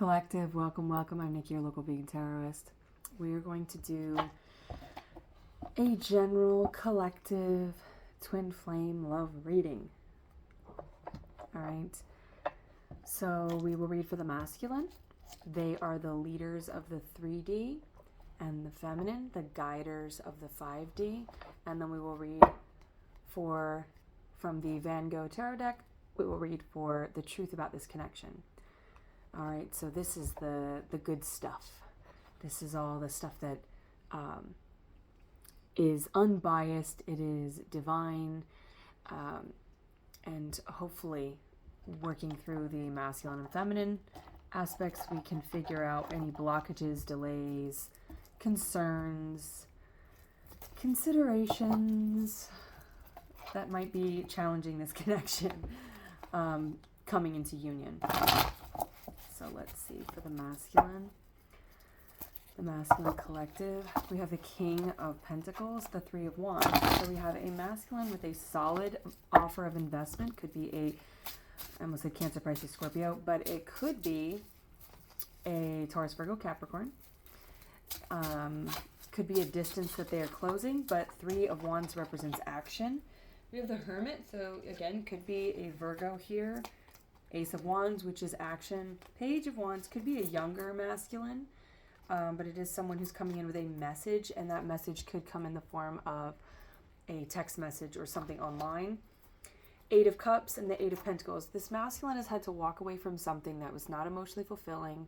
Collective, welcome, welcome. I'm Nikki, your local vegan tarotist. We are going to do a general collective twin flame love reading. All right. So we will read for the masculine. They are the leaders of the 3D, and the feminine, the guiders of the 5D. And then we will read from the Van Gogh tarot deck, we will read for the truth about this connection. All right, so this is the good stuff. This is all the stuff that is unbiased, it is divine, and hopefully working through the masculine and feminine aspects, we can figure out any blockages, delays, concerns, considerations that might be challenging this connection coming into union. So let's see, for the masculine collective, we have the King of Pentacles, the Three of Wands. So we have a masculine with a solid offer of investment. Could be I almost said Cancer, Pisces, Scorpio, but it could be a Taurus, Virgo, Capricorn. Could be a distance that they are closing, but Three of Wands represents action. We have the Hermit, so again, could be a Virgo here. Ace of Wands, which is action. Page of Wands could be a younger masculine, but it is someone who's coming in with a message, and that message could come in the form of a text message or something online. Eight of Cups and the Eight of Pentacles. This masculine has had to walk away from something that was not emotionally fulfilling.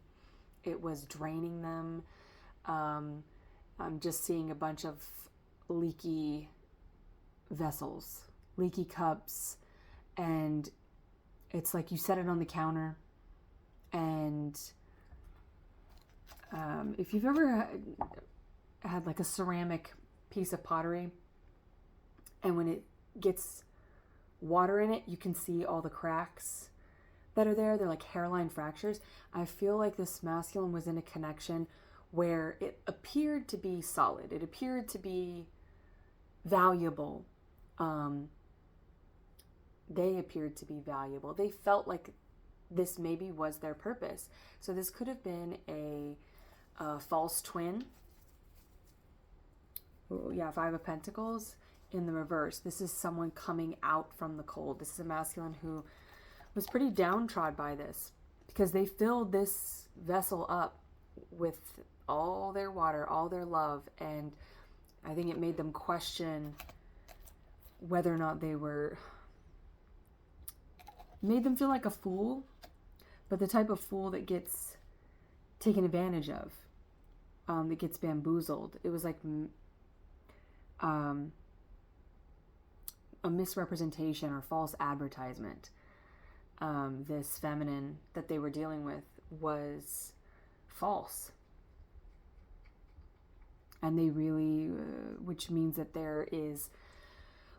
It was draining them. I'm just seeing a bunch of leaky vessels, leaky cups, and it's like you set it on the counter, and if you've ever had like a ceramic piece of pottery, and when it gets water in it, you can see all the cracks that are there. They're like hairline fractures. I feel like this masculine was in a connection where it appeared to be solid. It appeared to be valuable. They appeared to be valuable. They felt like this maybe was their purpose. So this could have been a false twin. Ooh, yeah, Five of Pentacles in the reverse. This is someone coming out from the cold. This is a masculine who was pretty downtrodden by this because they filled this vessel up with all their water, all their love, and I think it made them question whether or not made them feel like a fool, but the type of fool that gets taken advantage of, that gets bamboozled. It was like a misrepresentation or false advertisement. This feminine that they were dealing with was false. And they really, which means that there is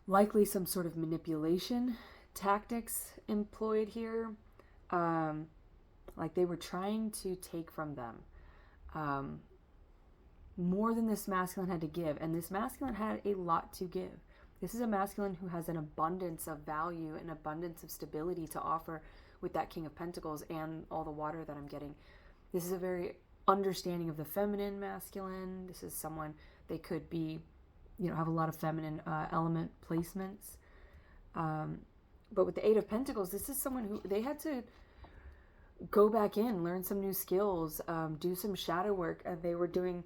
likely some sort of manipulation tactics employed here, like they were trying to take from them more than this masculine had to give, and this masculine had a lot to give. This is a masculine who has an abundance of value, an abundance of stability to offer with that King of Pentacles and all the water that I'm getting. This is a very understanding of the feminine masculine. This is someone, they could be, have a lot of feminine element placements. But with the Eight of Pentacles, this is someone who they had to go back in, learn some new skills, do some shadow work. They were doing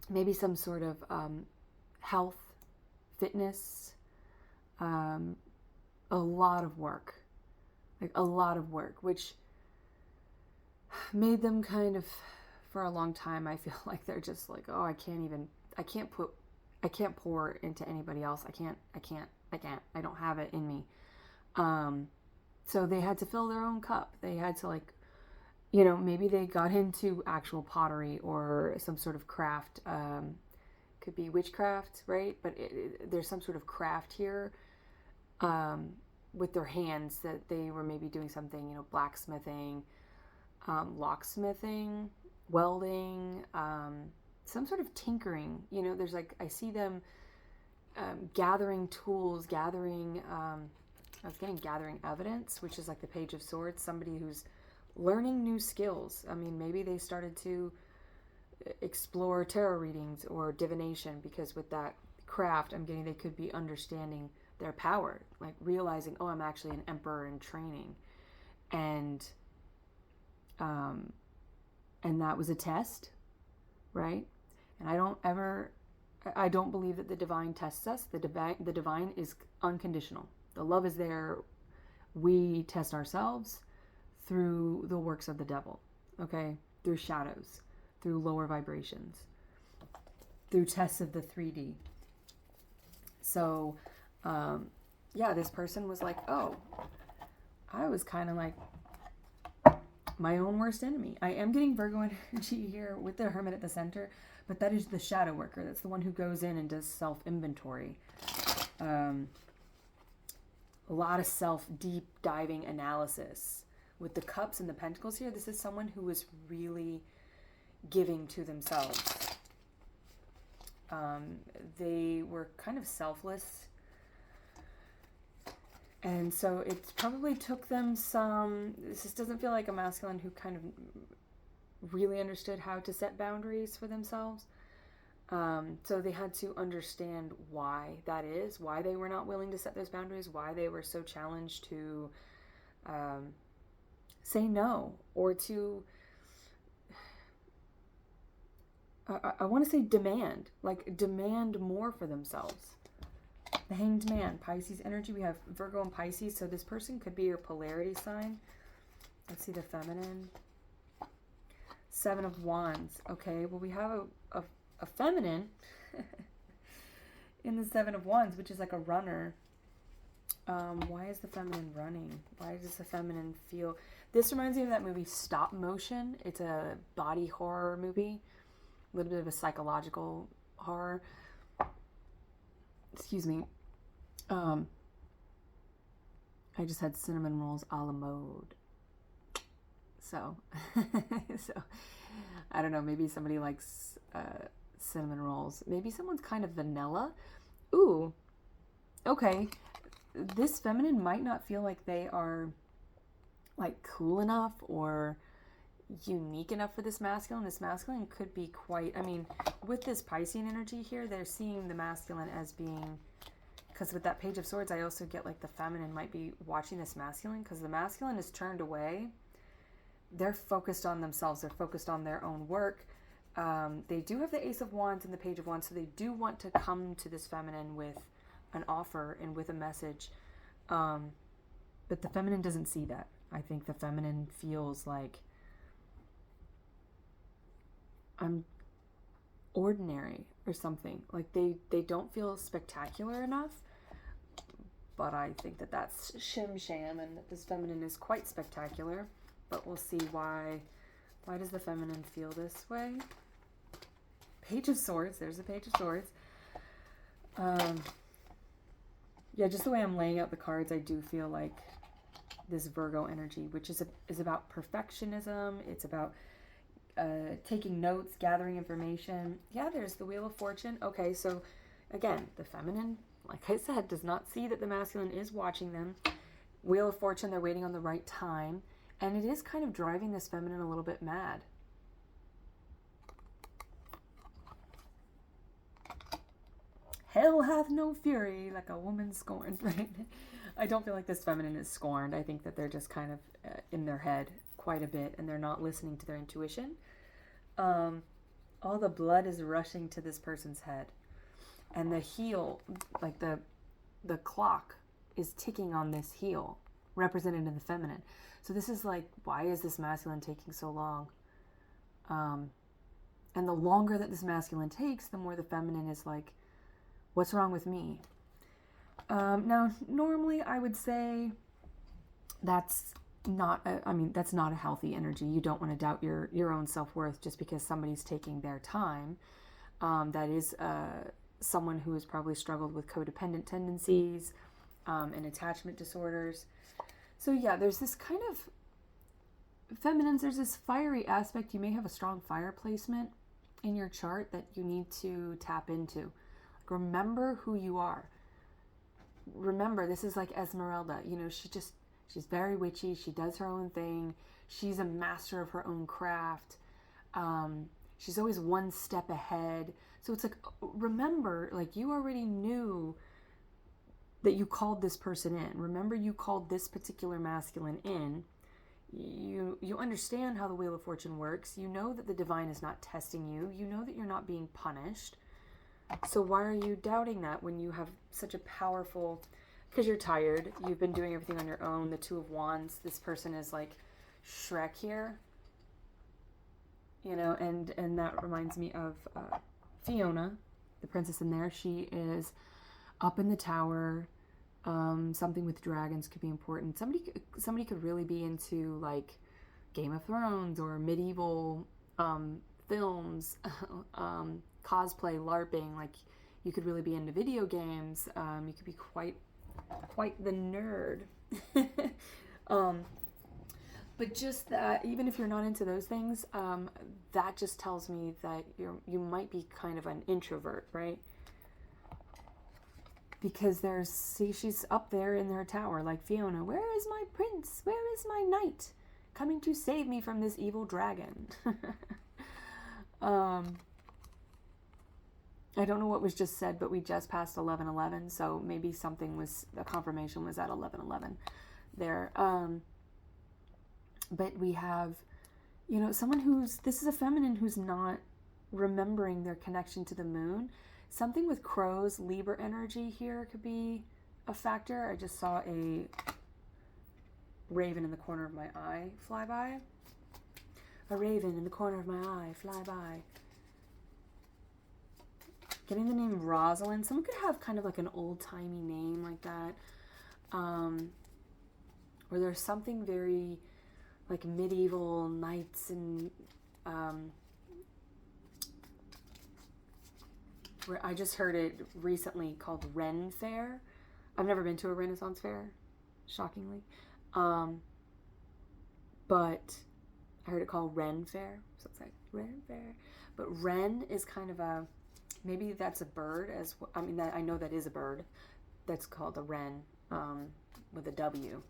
maybe some sort of health, fitness, a lot of work, which made them kind of, for a long time, I feel like they're just like, oh, I can't pour into anybody else. I don't have it in me. So they had to fill their own cup. They had to maybe they got into actual pottery or some sort of craft. Could be witchcraft, right? But there's some sort of craft here with their hands that they were maybe doing something, blacksmithing, locksmithing, welding, some sort of tinkering. There's I see them gathering tools, gathering evidence, which is like the Page of Swords, somebody who's learning new skills. I mean, maybe they started to explore tarot readings or divination, because with that craft, I'm getting they could be understanding their power, like realizing, oh, I'm actually an emperor in training, and that was a test, right? And I don't believe that the divine tests us. The divine is unconditional. The love is there. We test ourselves through the works of the devil, okay? Through shadows, through lower vibrations, through tests of the 3D. So, yeah, this person was like, oh, I was kind of like my own worst enemy. I am getting Virgo energy here with the Hermit at the center, but that is the shadow worker. That's the one who goes in and does self-inventory. A lot of deep diving analysis. With the cups and the pentacles here, this is someone who is really giving to themselves. They were kind of selfless. And so it probably took them this doesn't feel like a masculine who kind of really understood how to set boundaries for themselves. So they had to understand why that is, why they were not willing to set those boundaries, why they were so challenged to say no, or to, I want to say demand more for themselves. The Hanged Man, Pisces energy. We have Virgo and Pisces, so this person could be your polarity sign. Let's see the feminine. 7 of Wands. Okay, well, we have a feminine in the 7 of Wands, which is like a runner. Why is the feminine running? Why does the feminine feel... This reminds me of that movie Stop Motion. It's a body horror movie. A little bit of a psychological horror. Excuse me. I just had cinnamon rolls a la mode. So, I don't know. Maybe somebody likes cinnamon rolls. Maybe someone's kind of vanilla. Ooh. Okay. This feminine might not feel like they are like cool enough or unique enough for this masculine. This masculine could be quite, I mean, with this Piscean energy here, they're seeing the masculine as being, because with that Page of Swords, I also get like the feminine might be watching this masculine, because the masculine is turned away. They're focused on themselves. They're focused on their own work. They do have the Ace of Wands and the Page of Wands, so they do want to come to this feminine with an offer and with a message. But the feminine doesn't see that. I think the feminine feels like I'm ordinary or something. Like they don't feel spectacular enough. But I think that that's shim sham, and that this feminine is quite spectacular. But we'll see why. Why does the feminine feel this way? Page of Swords. There's the Page of Swords. Yeah, just the way I'm laying out the cards, I do feel like this Virgo energy, which is about perfectionism. It's about taking notes, gathering information. Yeah, there's the Wheel of Fortune. Okay, so again, the feminine, like I said, does not see that the masculine is watching them. Wheel of Fortune, they're waiting on the right time. And it is kind of driving this feminine a little bit mad. Hell hath no fury like a woman scorned, right? I don't feel like this feminine is scorned. I think that they're just kind of in their head quite a bit, and they're not listening to their intuition. All the blood is rushing to this person's head. And the heel, like the clock is ticking on this heel, represented in the feminine. So this is like, why is this masculine taking so long? And the longer that this masculine takes, the more the feminine is like, what's wrong with me? Now, normally I would say that's not a healthy energy. You don't want to doubt your own self-worth just because somebody's taking their time. That is someone who has probably struggled with codependent tendencies and attachment disorders. So yeah, there's this kind of feminines, there's this fiery aspect. You may have a strong fire placement in your chart that you need to tap into. Like, remember who you are. Remember, this is like Esmeralda. You know, She's very witchy. She does her own thing. She's a master of her own craft. She's always one step ahead. So it's like, remember, like, you already knew that you called this person in. Remember, you called this particular masculine in. You understand how the Wheel of Fortune works. You know that the divine is not testing you. You know that you're not being punished. So why are you doubting that when you have such a powerful... Because you're tired. You've been doing everything on your own. The Two of Wands. This person is like Shrek here. You know, and that reminds me of Fiona, the princess in there. She is up in the tower. Something with dragons could be important. Somebody could really be into like Game of Thrones or medieval films, cosplay, LARPing. Like, you could really be into video games. You could be quite the nerd. But just that, even if you're not into those things, that just tells me that you might be kind of an introvert, right? Because she's up there in her tower, like Fiona. Where is my prince? Where is my knight? Coming to save me from this evil dragon. I don't know what was just said, but we just passed 11:11, so maybe the confirmation was at 11:11 there. But we have, you know, this is a feminine who's not remembering their connection to the moon. Something with crows, Libra energy here could be a factor. I just saw a raven in the corner of my eye fly by. A raven in the corner of my eye fly by. Getting the name Rosalind. Someone could have kind of like an old-timey name like that. Or there's something very like medieval knights and where I just heard it recently called Ren Fair. I've never been to a Renaissance fair, shockingly. But I heard it called Ren Fair. So it's like Ren Fair. But Ren is kind of maybe that's a bird I know that is a bird. That's called a wren, with a W.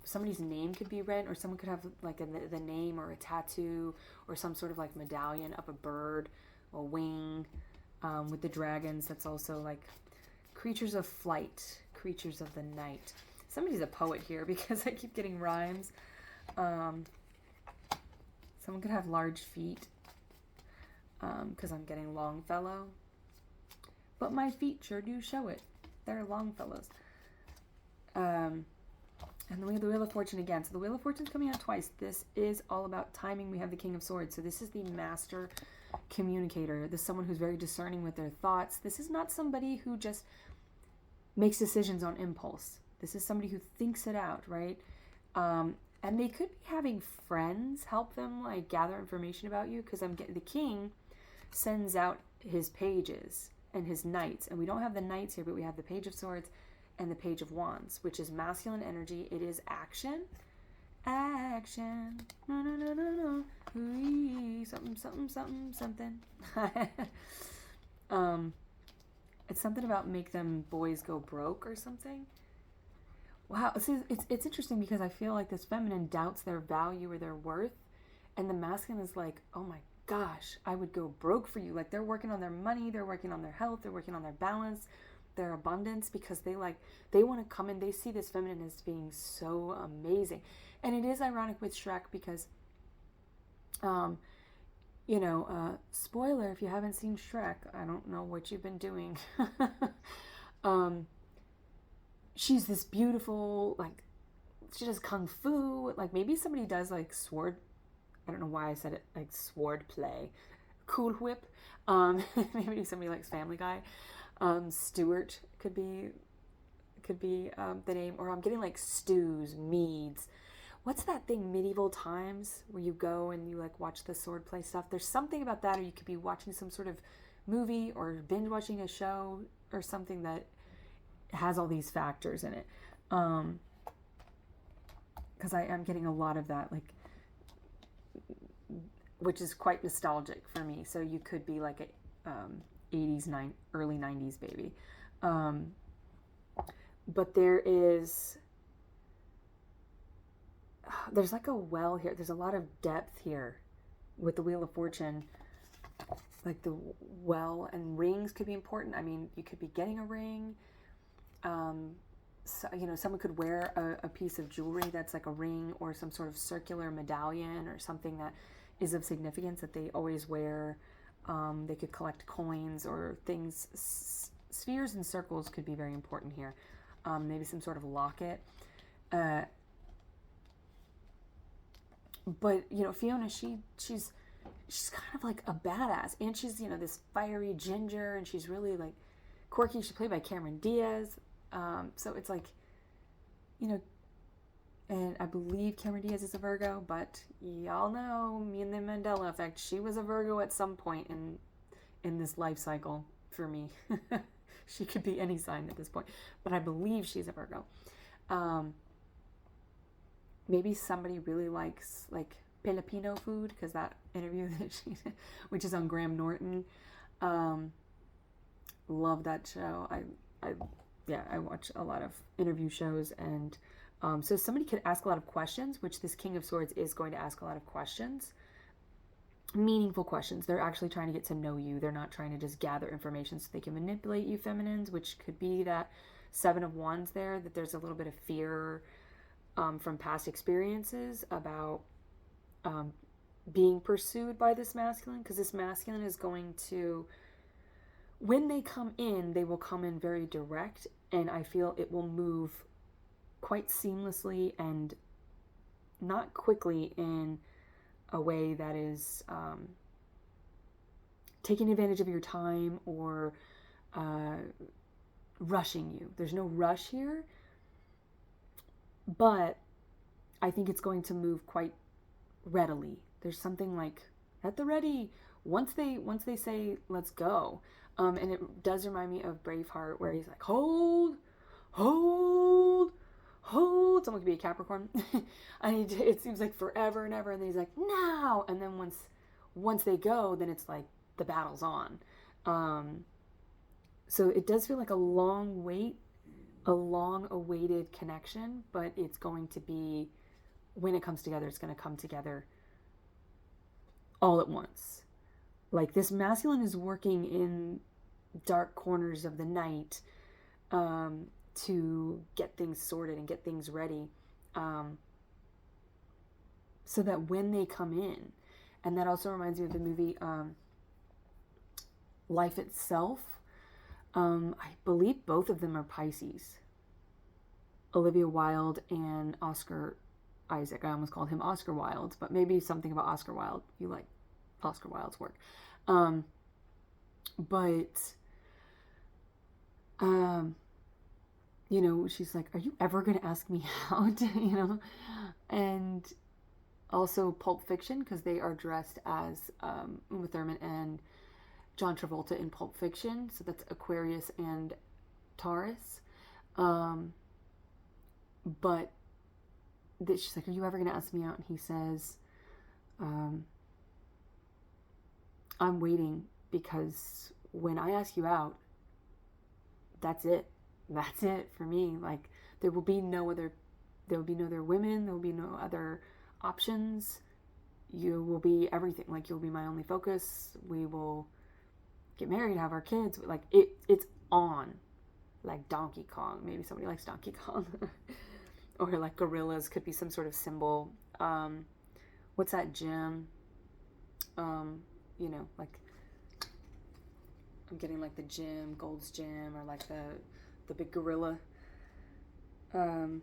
Somebody's name could be Ren, or someone could have like the name or a tattoo or some sort of like medallion of a bird, a wing, with the dragons. That's also like creatures of flight, creatures of the night. Somebody's a poet here because I keep getting rhymes. Someone could have large feet, because I'm getting Longfellow. But my feet sure do show it. They're Longfellows. And then we have the Wheel of Fortune again. So the Wheel of Fortune's coming out twice. This is all about timing. We have the King of Swords. So this is the master communicator. This is someone who's very discerning with their thoughts. This is not somebody who just makes decisions on impulse. This is somebody who thinks it out, right? And they could be having friends help them like gather information about you, because the king sends out his pages and his knights. And we don't have the knights here, but we have the Page of Swords and the Page of Wands, which is masculine energy. It is action. Action. No, no, no, no, no. Ooh, something, something, something, something. It's something about make them boys go broke or something. Wow. See, it's interesting because I feel like this feminine doubts their value or their worth. And the masculine is like, oh my gosh, I would go broke for you. Like, they're working on their money. They're working on their health. They're working on their balance, their abundance, because they want to come in. They see this feminine as being so amazing. And it is ironic with Shrek because, spoiler, if you haven't seen Shrek, I don't know what you've been doing. She's this beautiful, like, she does kung fu. Like, maybe somebody does like sword. I don't know why I said it, like sword play. Cool Whip. Maybe somebody likes Family Guy. Stuart could be the name, or I'm getting like stews, meads. What's that thing, Medieval Times, where you go and you like watch the sword play stuff? There's something about that, or you could be watching some sort of movie or binge watching a show or something that has all these factors in it. Because I am getting a lot of that, like, which is quite nostalgic for me. So you could be like a 80s, early 90s baby. But there is there's like a well here. There's a lot of depth here with the Wheel of Fortune. Like the well and rings could be important. I mean, you could be getting a ring. So, you know, someone could wear a piece of jewelry that's like a ring or some sort of circular medallion or something that is of significance that they always wear. They could collect coins or things. Spheres and circles could be very important here. Maybe some sort of locket. But, you know, Fiona, she's kind of like a badass. And she's, you know, this fiery ginger, and she's really like quirky. She's played by Cameron Diaz. So it's like, you know, and I believe Cameron Diaz is a Virgo, but y'all know me and the Mandela effect. She was a Virgo at some point in this life cycle for me. She could be any sign at this point, but I believe she's a Virgo. Maybe somebody really likes like Filipino food, because that interview that she did, which is on Graham Norton, love that show. I watch a lot of interview shows, and so somebody could ask a lot of questions, which this King of Swords is going to ask a lot of questions, meaningful questions. They're actually trying to get to know you. They're not trying to just gather information so they can manipulate you, feminines, which could be that Seven of Wands there, that there's a little bit of fear from past experiences about being pursued by this masculine, because this masculine is going to, when they come in, they will come in very direct, and I feel it will move quite seamlessly and not quickly in a way that is taking advantage of your time or rushing you. There's no rush here, but I think it's going to move quite readily. There's something like at the ready once they say let's go. And it does remind me of Braveheart, where he's like, hold. Someone could be a Capricorn. And it seems like forever and ever, and then he's like, now. And then once they go, then it's like the battle's on. So it does feel like a long wait, a long awaited connection, but it's going to be, when it comes together, it's going to come together all at once. Like, this masculine is working in dark corners of the night to get things sorted and get things ready, so that when they come in, and that also reminds me of the movie Life Itself. I believe both of them are Pisces. Olivia Wilde and Oscar Isaac. I almost called him Oscar Wilde, but maybe something about Oscar Wilde. You like Oscar Wilde's work. You know, she's like, are you ever going to ask me out? You know? And also Pulp Fiction, because they are dressed as Uma Thurman and John Travolta in Pulp Fiction. So that's Aquarius and Taurus. But she's like, are you ever going to ask me out? And he says, I'm waiting, because when I ask you out, that's it. That's it for me. Like, there will be no other women. There will be no other options. You will be everything. Like, you'll be my only focus. We will get married, have our kids. Like, it's on. Like Donkey Kong. Maybe somebody likes Donkey Kong. Or like gorillas could be some sort of symbol. What's that gym? You know, like, I'm getting like the gym, Gold's Gym, or like the big gorilla. Isn't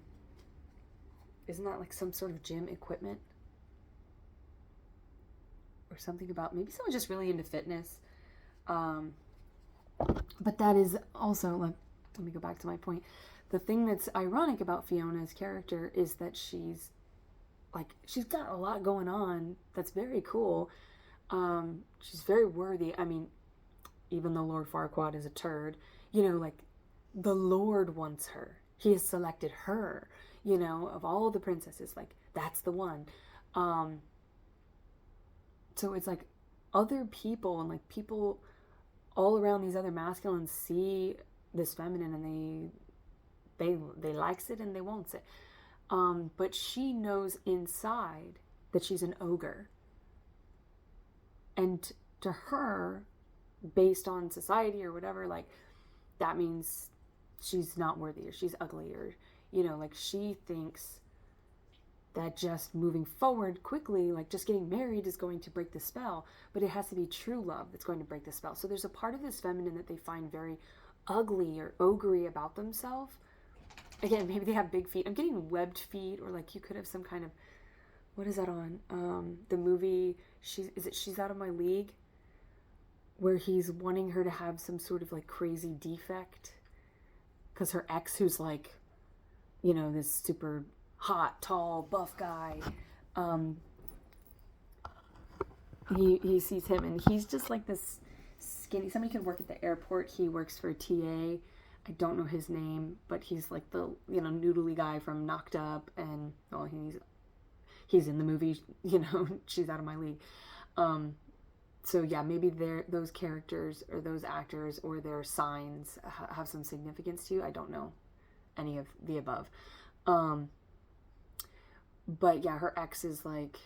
that like some sort of gym equipment? Or something about, maybe someone's just really into fitness. But that is also, like, let me go back to my point. The thing that's ironic about Fiona's character is that she's got a lot going on that's very cool. She's very worthy. I mean, even though Lord Farquaad is a turd, you know, like, the Lord wants her. He has selected her, you know, of all the princesses, like, that's the one. So it's like other people, and like people all around these other masculines see this feminine, and they likes it and they wants it. But she knows inside that she's an ogre. And to her, based on society or whatever, like, that means she's not worthy or she's ugly or, like, she thinks that just moving forward quickly, like just getting married, is going to break the spell. But it has to be true love that's going to break the spell. So there's a part of this feminine that they find very ugly or ogre about themselves. Again, maybe they have big feet. I'm getting webbed feet, or like you could have some kind of, what is that on? The movie, She's Out of My League, where he's wanting her to have some sort of like crazy defect. Because her ex, who's like, this super hot, tall, buff guy, he sees him and he's just like this skinny, somebody could work at the airport. He works for a TA. I don't know his name, but he's like the, noodly guy from Knocked Up, and, well, he's in the movie, She's Out of My League. So yeah, maybe those characters or those actors or their signs have some significance to you. I don't know any of the above. But yeah, her ex is like,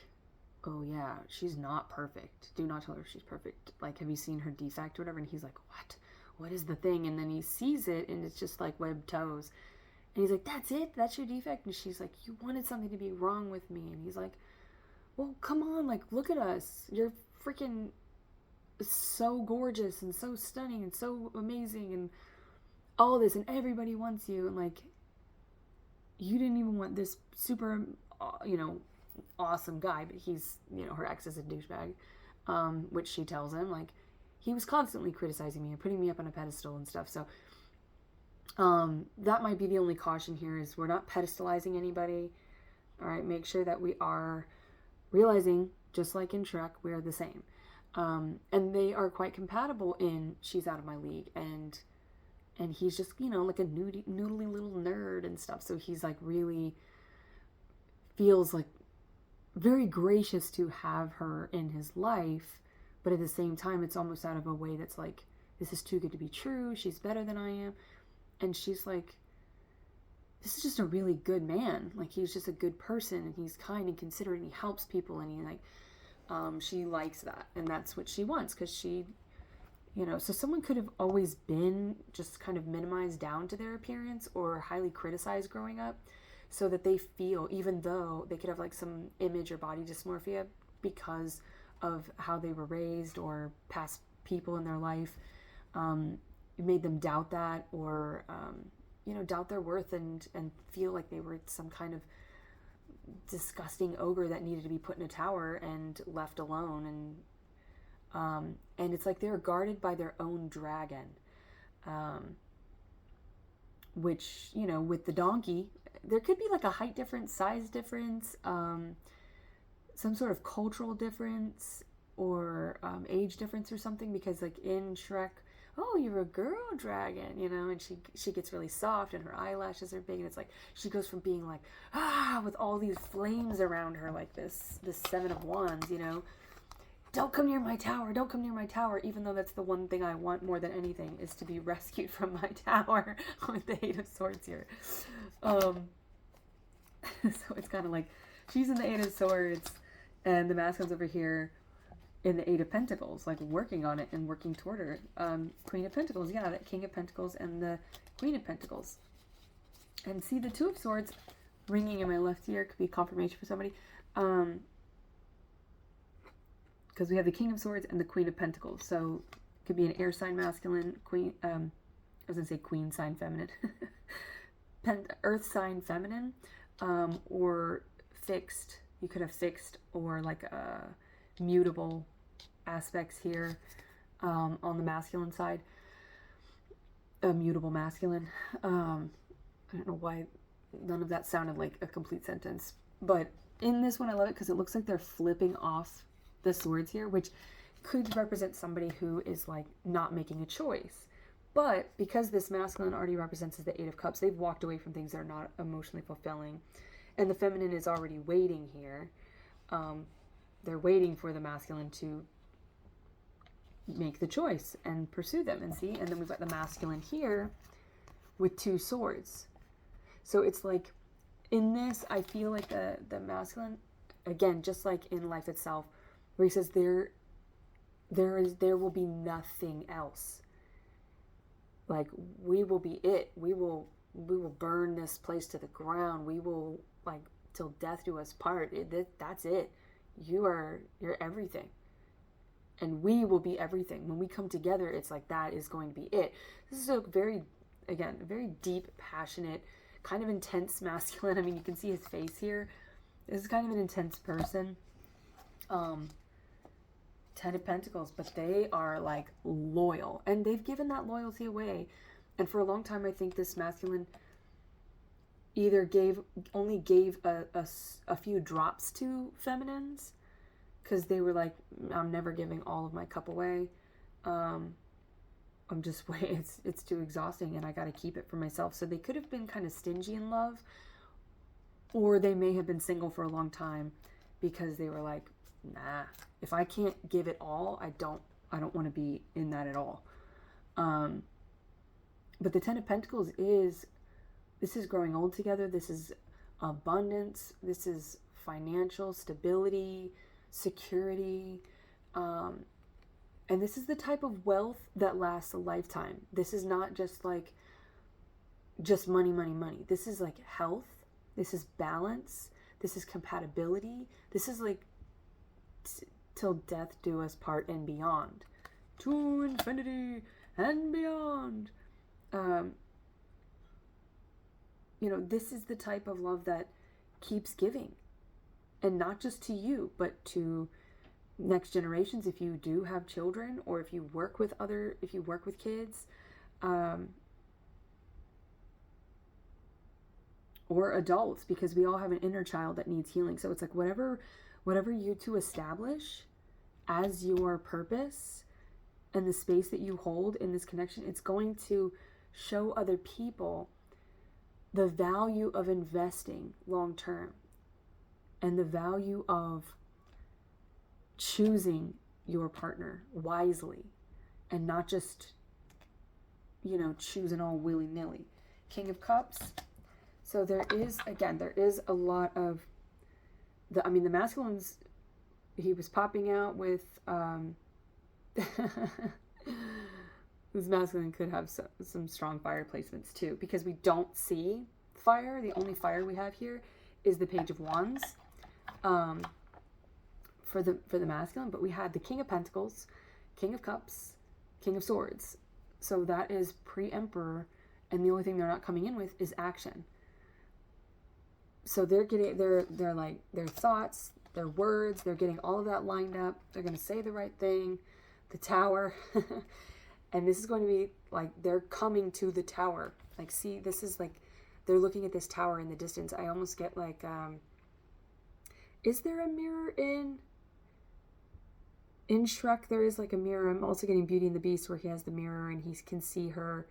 oh yeah, she's not perfect. Do not tell her she's perfect. Like, have you seen her defect or whatever? And he's like, what? What is the thing? And then he sees it and it's just like webbed toes. And he's like, that's it? That's your defect? And she's like, you wanted something to be wrong with me. And he's like, well, come on, like, look at us. You're freaking so gorgeous and so stunning and so amazing and all this, and everybody wants you. And like, you didn't even want this super, awesome guy, but he's, her ex is a douchebag, which she tells him, like, he was constantly criticizing me and putting me up on a pedestal and stuff. So that might be the only caution here, is we're not pedestalizing anybody. All right, make sure that we are realizing, just like in Shrek, we are the same. And they are quite compatible in She's Out of My League, and he's just, like a noodly little nerd and stuff. So he's like really feels like very gracious to have her in his life, but at the same time, it's almost out of a way that's like, this is too good to be true. She's better than I am. And she's like, this is just a really good man. Like, he's just a good person, and he's kind and considerate, and he helps people, and he like, she likes that, and that's what she wants, because she, so someone could have always been just kind of minimized down to their appearance or highly criticized growing up, so that they feel, even though they could have like some image or body dysmorphia because of how they were raised or past people in their life, it made them doubt that, or doubt their worth and feel like they were some kind of disgusting ogre that needed to be put in a tower and left alone. And it's like they're guarded by their own dragon, which, with the donkey, there could be like a height difference, size difference, some sort of cultural difference, or age difference or something, because like in Shrek, oh, you're a girl dragon, and she gets really soft and her eyelashes are big, and it's like she goes from being like, with all these flames around her, like this Seven of Wands, don't come near my tower, don't come near my tower, even though that's the one thing I want more than anything, is to be rescued from my tower with the Eight of Swords here. So it's kind of like she's in the Eight of Swords and the masculine's over here in the Eight of Pentacles, like working on it and working toward her. Queen of Pentacles, yeah, that King of Pentacles and the Queen of Pentacles. And see, the Two of Swords ringing in my left ear could be confirmation for somebody. Because we have the King of Swords and the Queen of Pentacles. So it could be an air sign masculine, queen, I was going to say queen sign feminine. Earth sign feminine, or fixed. You could have fixed or like mutable aspects here on the masculine side. A mutable masculine. I don't know why none of that sounded like a complete sentence. But in this one, I love it because it looks like they're flipping off the swords here, which could represent somebody who is like not making a choice. But because this masculine already represents the Eight of Cups, they've walked away from things that are not emotionally fulfilling. And the feminine is already waiting here. They're waiting for the masculine to make the choice and pursue them and see. And then we've got the masculine here with two swords. So it's like in this, I feel like the masculine, again, just like in life itself, where he says there will be nothing else. Like, we will be it. We will burn this place to the ground. We will, like, till death do us part. That's it. You're everything. And we will be everything. When we come together, it's like that is going to be it. This is a very deep, passionate, kind of intense masculine. I mean, you can see his face here. This is kind of an intense person. 10 of Pentacles, but they are like loyal, and they've given that loyalty away. And for a long time, I think this masculine either only gave a few drops to feminines, because they were like, I'm never giving all of my cup away. I'm just way it's too exhausting, and I got to keep it for myself. So they could have been kind of stingy in love, or they may have been single for a long time because they were like, nah, if I can't give it all, I don't want to be in that at all. But the 10 of Pentacles this is growing old together. This is abundance. This is financial stability, security. And this is the type of wealth that lasts a lifetime. This is not just like, just money, money, money. This is like health. This is balance. This is compatibility. This is like till death do us part and beyond. To infinity and beyond. This is the type of love that keeps giving. And not just to you, but to next generations. If you do have children, or if you work with kids, or adults, because we all have an inner child that needs healing. So it's like whatever you two establish as your purpose and the space that you hold in this connection, it's going to show other people the value of investing long term, and the value of choosing your partner wisely, and not just, choosing all willy-nilly. King of Cups. So there is a lot of the masculines. He was popping out with this masculine could have some strong fire placements too, because we don't see fire. The only fire we have here is the Page of Wands for the masculine, but we had the King of Pentacles, King of Cups, King of Swords. So that is pre-Emperor, and the only thing they're not coming in with is action. So they're getting their thoughts, their words, they're getting all of that lined up. They're going to say the right thing. The Tower. And this is going to be like, they're coming to the Tower. Like, see, this is like, they're looking at this tower in the distance. I almost get like, is there a mirror in Shrek? There is like a mirror. I'm also getting Beauty and the Beast, where he has the mirror and he can see her.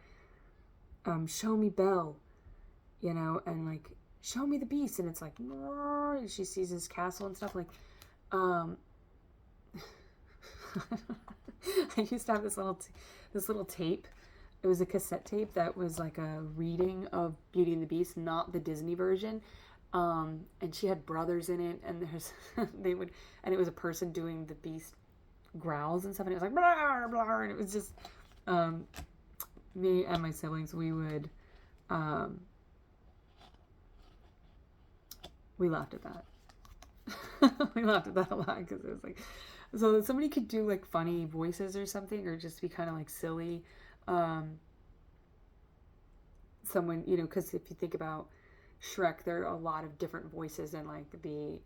Show me Belle, and like, show me the beast, and it's like, she sees his castle and stuff. Like, I used to have this little tape. It was a cassette tape that was like a reading of Beauty and the Beast, not the Disney version. And she had brothers in it, and and it was a person doing the Beast growls and stuff, and it was like blah blah, and it was just me and my siblings. We would we laughed at that. We laughed at that a lot, because it was like, so somebody could do like funny voices or something, or just be kind of like silly. Someone, because if you think about Shrek, there are a lot of different voices, and like the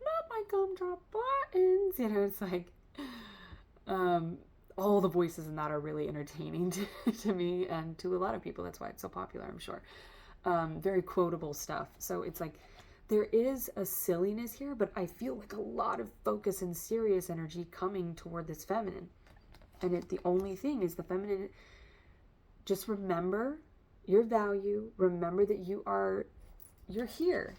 not my gumdrop buttons, it's like all the voices in that are really entertaining to me and to a lot of people. That's why it's so popular, I'm sure. Very quotable stuff. So it's like, there is a silliness here, but I feel like a lot of focus and serious energy coming toward this feminine. And the only thing is the feminine, just remember your value. Remember that you're here.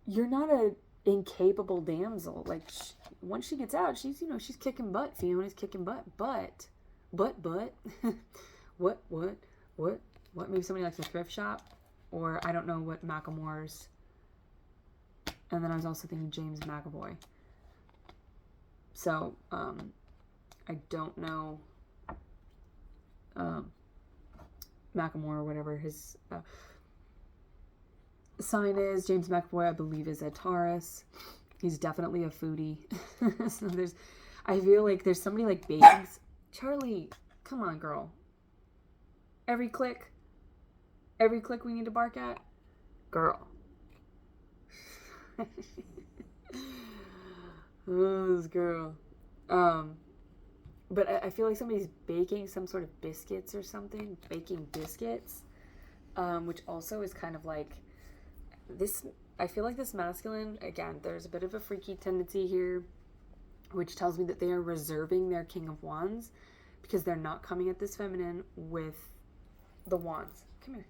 You're not a incapable damsel. Like, once she gets out, she's kicking butt. Fiona's kicking butt. But, what? Maybe somebody likes a thrift shop. or I don't know what Macklemore's. And then I was also thinking James McAvoy. So, I don't know Macklemore or whatever his sign is. James McAvoy, I believe, is a Taurus. He's definitely a foodie. So I feel like there's somebody like baking. Charlie, come on, girl. Every click we need to bark at, girl. Oh, this girl. But I feel like somebody's baking some sort of biscuits or something. Baking biscuits. Which also is kind of like this. I feel like this masculine, again, there's a bit of a freaky tendency here, which tells me that they are reserving their King of Wands because they're not coming at this feminine with the wands. Come here.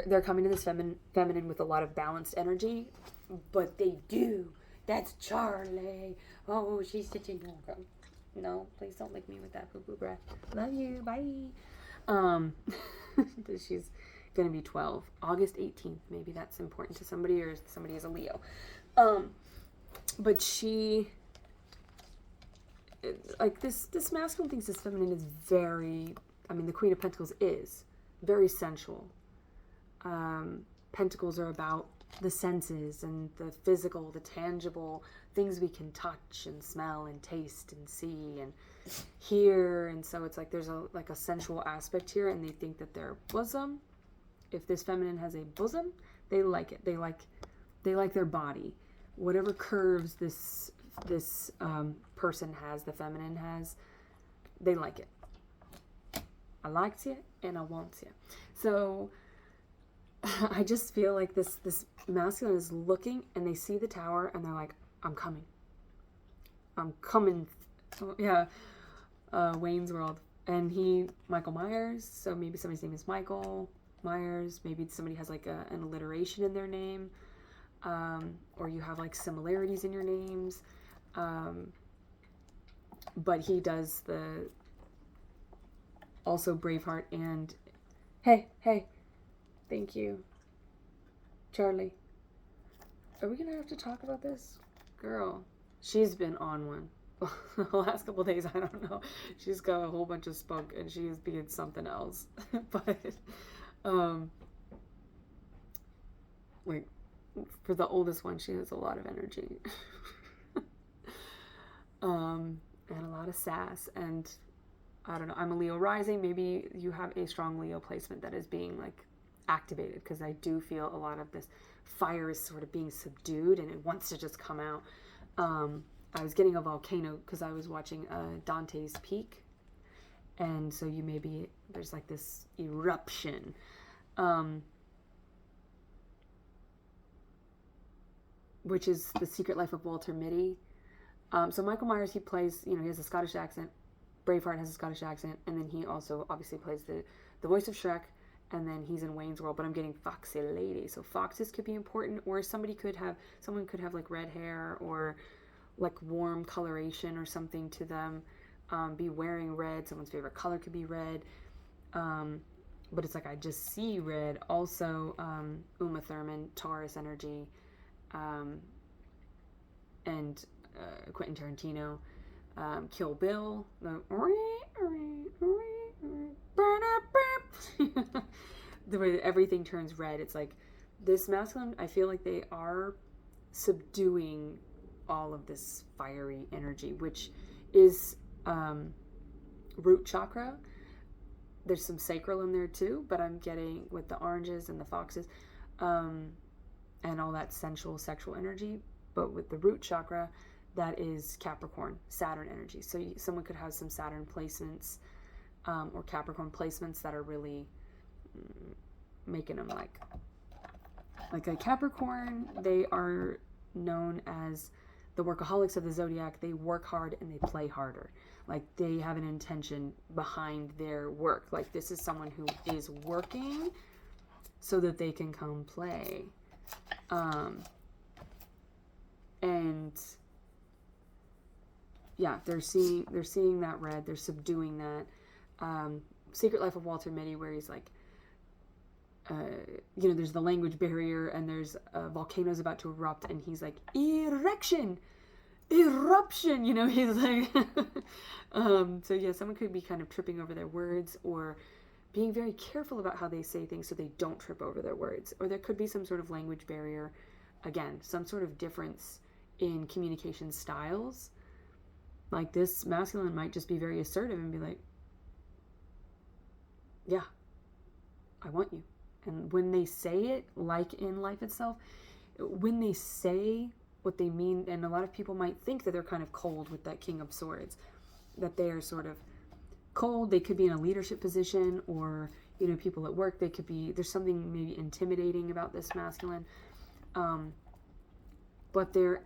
They're coming to this feminine with a lot of balanced energy, but they do. That's Charlie. Oh, she's such a girl. No, please don't lick me with that poo-poo breath. Love you. Bye. She's gonna be 12. August 18th. Maybe that's important to somebody, or somebody is a Leo. But she, like this masculine thinks this feminine is very, I mean, the Queen of Pentacles is very sensual. Pentacles are about the senses and the physical, the tangible things we can touch and smell and taste and see and hear. And so it's like there's a sensual aspect here, and they think that their bosom, if this feminine has a bosom, they like it. They like their body, whatever curves this person has, the feminine has, they like it. I liked you and I want you. So I just feel like this masculine is looking, and they see the tower, and they're like, I'm coming. Yeah. Wayne's World. And Michael Myers, so maybe somebody's name is Michael Myers, maybe somebody has like an alliteration in their name, or you have like similarities in your names, but he does also Braveheart and hey, thank you, Charlie. Are we gonna have to talk about this? Girl, she's been on one. The last couple of days, I don't know. She's got a whole bunch of spunk, and she is being something else. But, like, for the oldest one, she has a lot of energy. And a lot of sass. And, I don't know, I'm a Leo rising. Maybe you have a strong Leo placement that is being, like, activated. Because I do feel a lot of this fire is sort of being subdued, and it wants to just come out. I was getting a volcano because I was watching Dante's Peak, and so there's like this eruption, which is The Secret Life of Walter Mitty. So Michael Myers, he plays, he has a Scottish accent. Braveheart has a Scottish accent, and then he also obviously plays the voice of Shrek, and then he's in Wayne's World. But I'm getting Foxy Lady, so foxes could be important, or someone could have like red hair or like warm coloration or something to them, be wearing red. Someone's favorite color could be red, but it's like I just see red. Also, Uma Thurman, Taurus energy, and Quentin Tarantino, Kill Bill, the way that everything turns red. It's like this masculine, I feel like they are subduing all of this fiery energy, which is root chakra. There's some sacral in there too, but I'm getting with the oranges and the foxes, and all that sensual sexual energy. But with the root chakra, that is Capricorn, Saturn energy. So someone could have some Saturn placements, or Capricorn placements that are really making them like a Capricorn. They are known as the workaholics of the zodiac. They work hard and they play harder. Like they have an intention behind their work. Like this is someone who is working so that they can come play. And yeah, they're seeing that red. They're subduing that. Secret Life of Walter Mitty, where he's like, there's the language barrier, and there's volcanoes about to erupt, and he's like, eruption, he's like, so yeah, someone could be kind of tripping over their words, or being very careful about how they say things so they don't trip over their words. Or there could be some sort of language barrier, again, some sort of difference in communication styles. Like, this masculine might just be very assertive and be like, yeah, I want you. And when they say it, like in life itself, when they say what they mean, and a lot of people might think that they're kind of cold with that King of Swords, that they are sort of cold. They could be in a leadership position, or people at work, they could be, there's something maybe intimidating about this masculine, but they're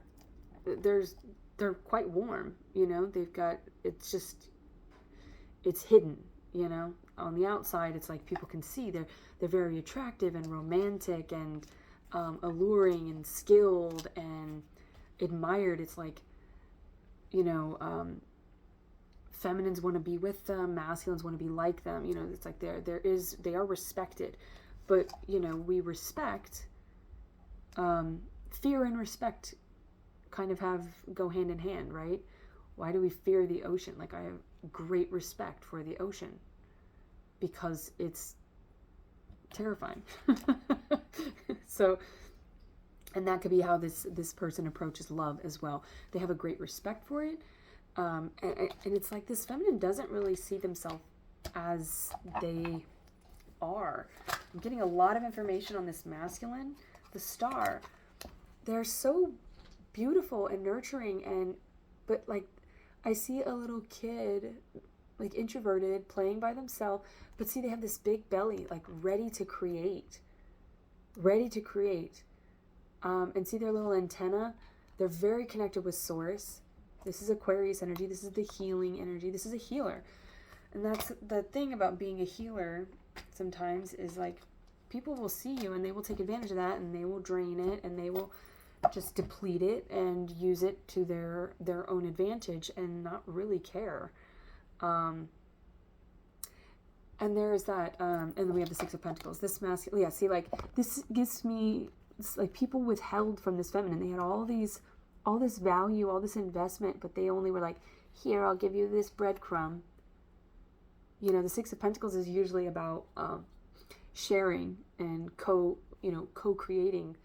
quite warm. They've got, it's hidden. On the outside, it's like people can see they're very attractive and romantic and alluring and skilled and admired. It's like, feminines want to be with them, masculines want to be like them. It's like they are respected, but we respect, fear and respect kind of go hand in hand, right? Why do we fear the ocean? Like, I have great respect for the ocean because it's terrifying. So, and that could be how this person approaches love as well. They have a great respect for it. And it's like this feminine doesn't really see themselves as they are. I'm getting a lot of information on this masculine. The star, they're so beautiful and nurturing, but like, I see a little kid, like introverted, playing by themselves, but see, they have this big belly, like ready to create. And see their little antenna. They're very connected with source. This is Aquarius energy. This is the healing energy. This is a healer. And that's the thing about being a healer sometimes, is like, people will see you and they will take advantage of that, and they will drain it, and they will just deplete it and use it to their own advantage and not really care. And there's that, and then we have the Six of Pentacles. This masculine, yeah, see, like, this gives me, it's like people withheld from this feminine. They had all this value, all this investment, but they only were like, here, I'll give you this breadcrumb. The Six of Pentacles is usually about sharing and co-creating.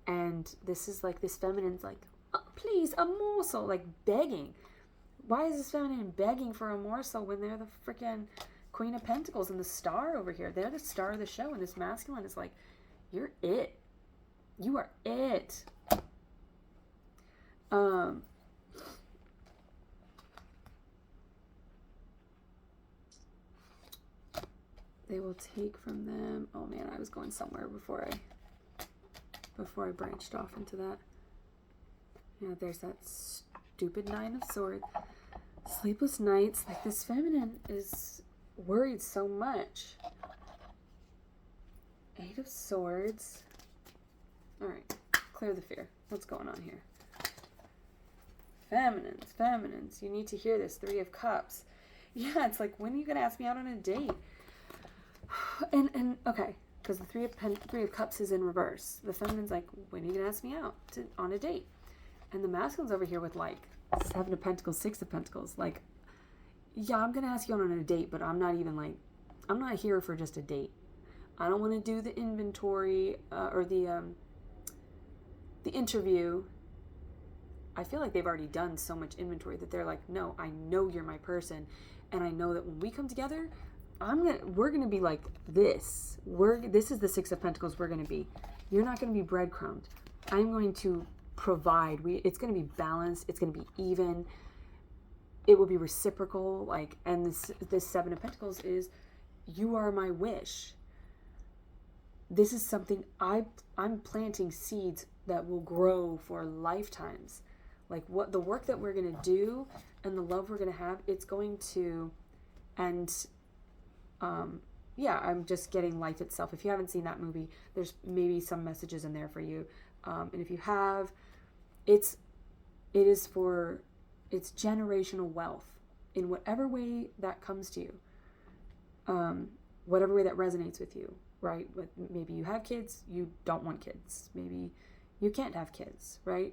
And this is like, this feminine's like, oh, please, a morsel, like begging. Why is this feminine begging for a morsel when they're the freaking Queen of Pentacles and the star over here? They're the star of the show, and this masculine is like, you're it. You are it. They will take from them. Oh man, I was going somewhere before I branched off into that. Yeah, there's that stupid Nine of Swords. Sleepless nights. Like, this feminine is worried so much. Eight of Swords. All right, clear the fear. What's going on here? Feminines. You need to hear this. Three of Cups. Yeah, it's like, when are you gonna ask me out on a date? And okay, because the Three of Cups is in reverse. The feminine's like, when are you gonna ask me out on a date? And the masculine's over here with like Seven of Pentacles, Six of Pentacles. Like, yeah, I'm gonna ask you out on a date, but I'm not here for just a date. I don't want to do the inventory or the interview. I feel like they've already done so much inventory that they're like, no, I know you're my person, and I know that when we come together, we're gonna be like this. This is the Six of Pentacles we're gonna be. You're not gonna be breadcrumbed. I'm going to provide. It's gonna be balanced. It's gonna be even. It will be reciprocal. Like, and this Seven of Pentacles is, you are my wish. This is something I'm planting seeds that will grow for lifetimes. Like, what the work that we're going to do and the love we're going to have, it's going to, and yeah, I'm just getting life itself. If you haven't seen that movie, there's maybe some messages in there for you. And if you have, it's generational wealth in whatever way that comes to you, whatever way that resonates with you. right? Maybe you have kids, you don't want kids. Maybe you can't have kids, right?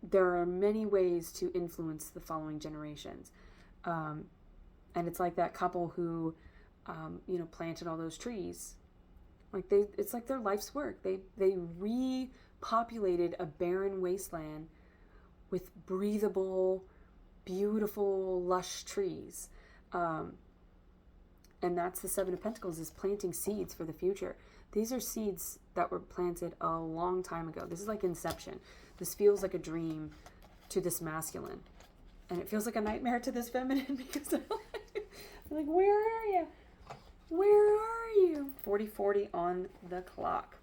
There are many ways to influence the following generations. And it's like that couple who, planted all those trees. Like it's like their life's work. They repopulated a barren wasteland with breathable, beautiful, lush trees. And that's the Seven of Pentacles, is planting seeds for the future. These are seeds that were planted a long time ago. This is like Inception. This feels like a dream to this masculine. And it feels like a nightmare to this feminine because I'm like, where are you? Where are you? 40-40 on the clock.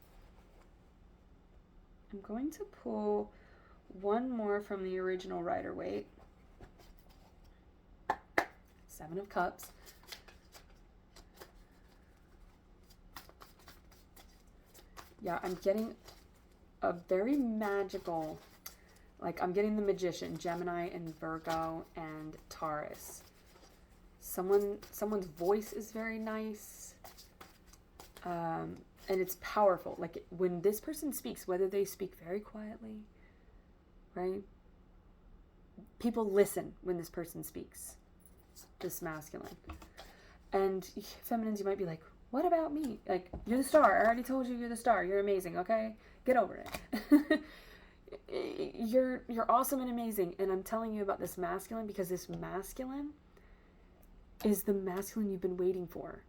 I'm going to pull one more from the original Rider-Waite. Seven of Cups. Yeah, I'm getting a very magical, like I'm getting the Magician, Gemini and Virgo and Taurus. Someone's voice is very nice. And it's powerful. Like when this person speaks, whether they speak very quietly, right? People listen when this person speaks, this masculine. And feminines, you might be like, what about me? Like, you're the star. I already told you you're the star. You're amazing, okay? Get over it. You're awesome and amazing. And I'm telling you about this masculine because this masculine is the masculine you've been waiting for.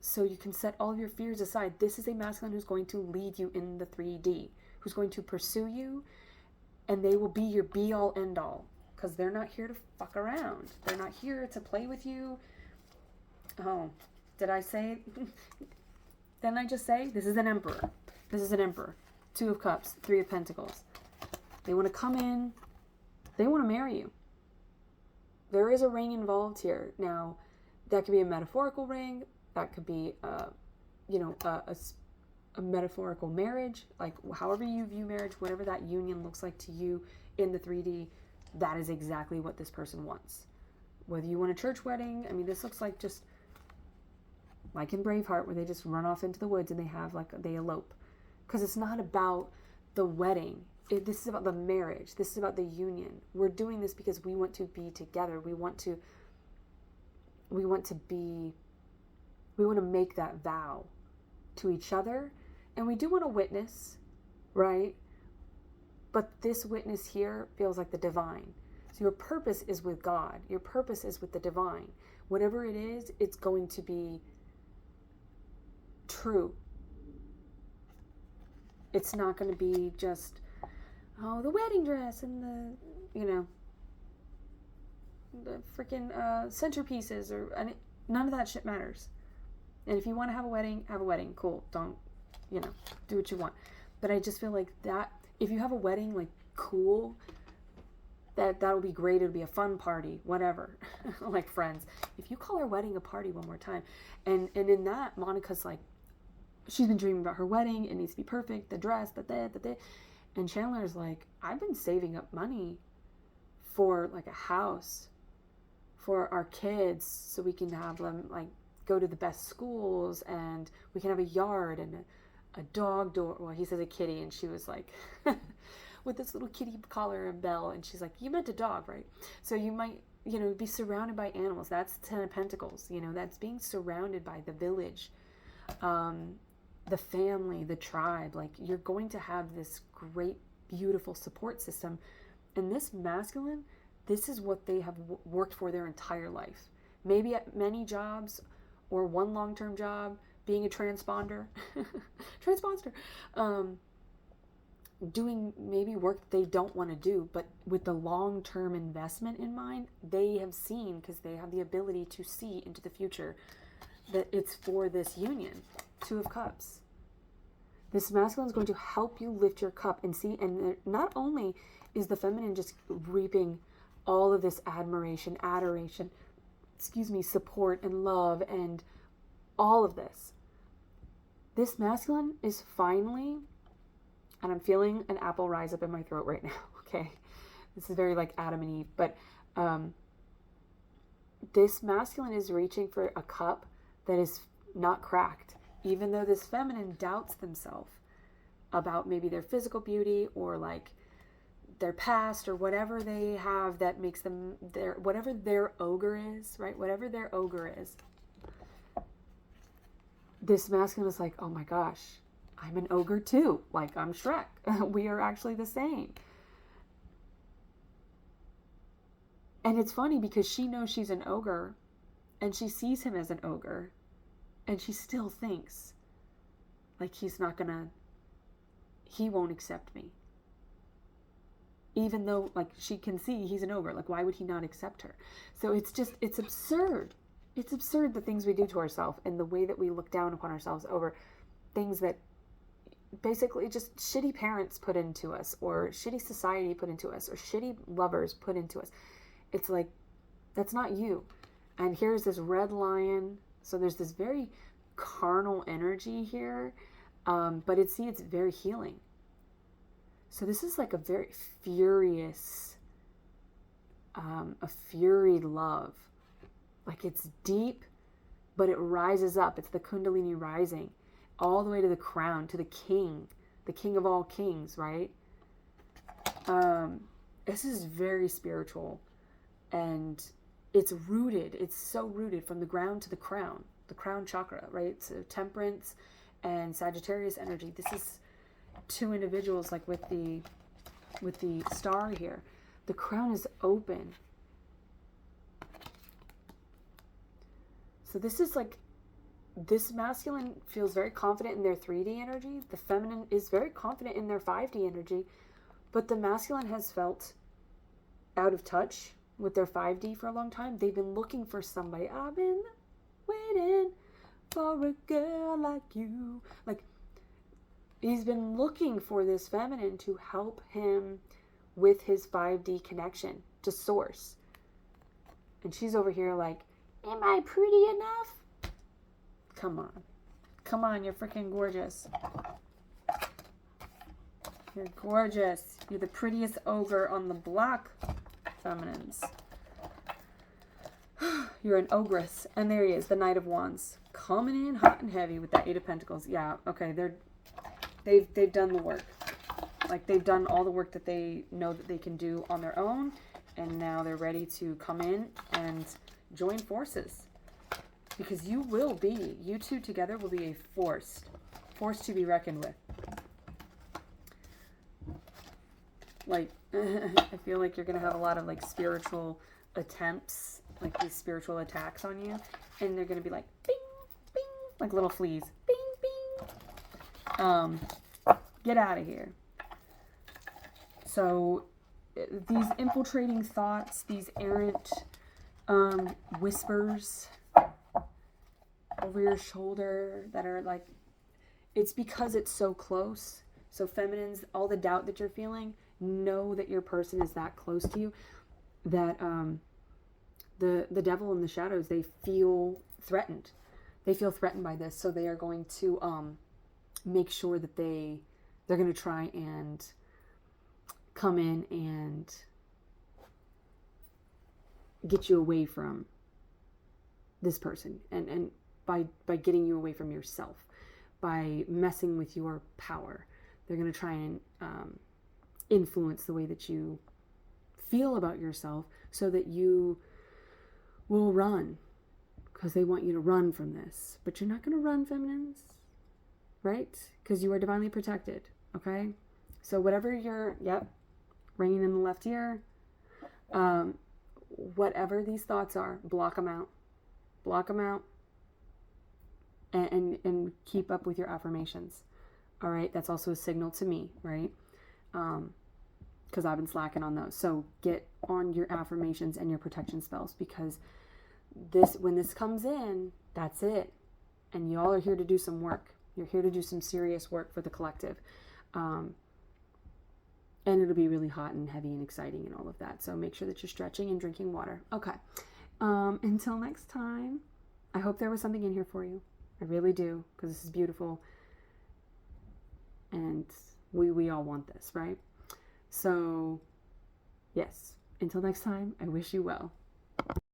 So you can set all of your fears aside. This is a masculine who's going to lead you in the 3D, who's going to pursue you, and they will be your be-all, end-all, because they're not here to fuck around. They're not here to play with you. Oh, did I say? Didn't I just say? This is an emperor. This is an emperor. Two of Cups, Three of Pentacles. They want to come in. They want to marry you. There is a ring involved here. Now, that could be a metaphorical ring. That could be, a metaphorical marriage. Like, however you view marriage, whatever that union looks like to you in the 3D, that is exactly what this person wants. Whether you want a church wedding, I mean, this looks like just like in Braveheart, where they just run off into the woods and they elope. Because it's not about the wedding. This is about the marriage. This is about the union. We're doing this because we want to be together. We want to make that vow to each other. And we do want to witness, right? But this witness here feels like the divine. So your purpose is with God. Your purpose is with the divine. Whatever it is, it's going to be true. It's not going to be just, the wedding dress and the freaking centerpieces none of that shit matters. And if you want to have a wedding, cool. Don't, do what you want. But I just feel like that, if you have a wedding, like, cool, that'll be great. It'll be a fun party, whatever. Like Friends. If you call our wedding a party one more time, and in that, Monica's like, she's been dreaming about her wedding. It needs to be perfect. The dress, and Chandler's like, I've been saving up money for like a house for our kids so we can have them like go to the best schools and we can have a yard and a dog door. Well, he says a kitty, and she was like, with this little kitty collar and bell, and she's like, you meant a dog, right? So you might, be surrounded by animals. That's Ten of Pentacles. That's being surrounded by the village, the family, the tribe. Like, you're going to have this great, beautiful support system. And this masculine, this is what they have worked for their entire life. Maybe at many jobs or one long-term job, being a transponder, doing maybe work that they don't want to do, but with the long-term investment in mind, they have seen, because they have the ability to see into the future, that it's for this union. Two of Cups. This masculine is going to help you lift your cup and see, and not only is the feminine just reaping all of this admiration, adoration, support and love and all of this. This masculine is finally, and I'm feeling an apple rise up in my throat right now, okay? This is very like Adam and Eve, but this masculine is reaching for a cup that is not cracked. Even though this feminine doubts themselves about maybe their physical beauty or like their past or whatever they have that makes them their, whatever their ogre is, right? Whatever their ogre is. This masculine is like, oh my gosh, I'm an ogre too. Like, I'm Shrek. We are actually the same. And it's funny because she knows she's an ogre and she sees him as an ogre and she still thinks like he won't accept me. Even though like she can see he's an ogre. Like, why would he not accept her? So it's absurd. It's absurd the things we do to ourselves and the way that we look down upon ourselves over things that basically just shitty parents put into us or shitty society put into us or shitty lovers put into us. It's like, that's not you. And here's this red lion. So there's this very carnal energy here. But it's very healing. So this is like a very furious, a fury love. Like, it's deep, but it rises up. It's the Kundalini rising all the way to the crown, to the king of all kings, right? This is very spiritual, and it's so rooted from the ground to the crown chakra, right? So temperance and Sagittarius energy. This is two individuals, like with the star here. The crown is open. So this is like, this masculine feels very confident in their 3D energy. The feminine is very confident in their 5D energy. But the masculine has felt out of touch with their 5D for a long time. They've been looking for somebody. I've been waiting for a girl like you. Like, he's been looking for this feminine to help him with his 5D connection to source. And she's over here like, am I pretty enough? Come on, you're freaking gorgeous. You're gorgeous. You're the prettiest ogre on the block, feminines. You're an ogress. And there he is, the Knight of Wands. Coming in hot and heavy with that 8 of Pentacles. Yeah, okay, they've done the work. Like, they've done all the work that they know that they can do on their own, and now they're ready to come in and join forces. Because you two together will be a force to be reckoned with. Like, I feel like you're going to have a lot of, like, spiritual attempts, like these spiritual attacks on you, and they're going to be like, bing, bing, like little fleas. Bing, bing. Get out of here. So these infiltrating thoughts, these errant whispers over your shoulder that are like, it's because it's so close. So feminines, all the doubt that you're feeling, know that your person is that close to you, that the devil in the shadows, they feel threatened. They feel threatened by this, so they are going to make sure that they're going to try and come in and get you away from this person, and by getting you away from yourself, by messing with your power. They're going to try and influence the way that you feel about yourself so that you will run, because they want you to run from this. But you're not going to run, feminines, right? Because you are divinely protected, okay? So whatever ringing in the left ear, whatever these thoughts are, block them out. Block them out. And keep up with your affirmations. All right, that's also a signal to me, right? Because I've been slacking on those. So get on your affirmations and your protection spells, because when this comes in, that's it. And y'all are here to do some work. You're here to do some serious work for the collective. And it'll be really hot and heavy and exciting and all of that. So make sure that you're stretching and drinking water. Okay. Until next time, I hope there was something in here for you. I really do, because this is beautiful. And we all want this, right? So, yes. Until next time, I wish you well.